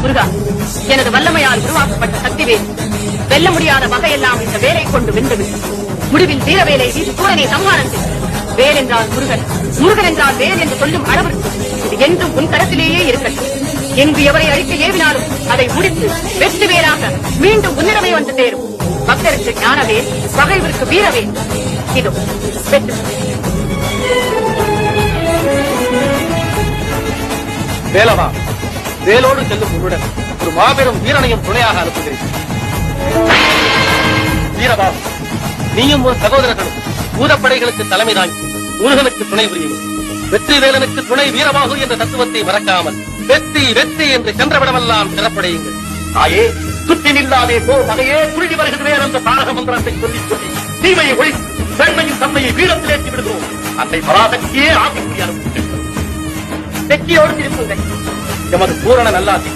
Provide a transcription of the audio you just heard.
முருகா, எனது வல்லமையால் உருவாக்கப்பட்ட சக்திவேல் வெல்ல முடியாத வகையெல்லாம் இந்த வேலை கொண்டு வென்றது. முடிவில் வீரவேலை வீசி சூரனை சம்ஹாரம் செய்து வேல் என்றால் முருகன், முருகன் என்றால் வேல் என்று சொல்லும் அளவிற்கு இது என்றும் உன் கரத்திலேயே இருக்கட்டும். எங்கு எவரை அழிக்க ஏவினாலும் அதை முடித்து வெற்றி வேலாக மீண்டும் உன்னிடமே வந்து சேரும். பக்தருக்கு ஞானவேல், பகைவருக்கு வீரவேல். இதோ வெற்றி. வேலவா, வேலோடு செல்லும் உன்னுடன் ஒரு மாபெரும் வீரனையும் துணையாக அனுப்புகிறேன். வீரவா, நீயும் ஒரு சகோதரர்களும் பூதப்படைகளுக்கு தலைமை தாங்கி முருகனுக்கு துணை புரியும். வெற்றி வேலனுக்கு துணை வீரவாகு என்ற தத்துவத்தை மறக்காமல் வெற்றி வெற்றி என்று சென்றவிடமெல்லாம் சிறப்படையுங்கள். தாயே, சுற்றி நில்லாதே போ வகையே துருகி வருகிறேன் என்ற தாரக மந்திரத்தை சொல்லி சொல்லி தீமையை ஒழித்து பெண்மையின் தன்மையை வீரத்திலேற்றி விடுகிறோம். அன்னை பராசக்தியே ஆசைக்குரிய அனுப்புகிறேன். வெற்றியோடு திருப்புங்கள். எமது பூரண நல்லாசி.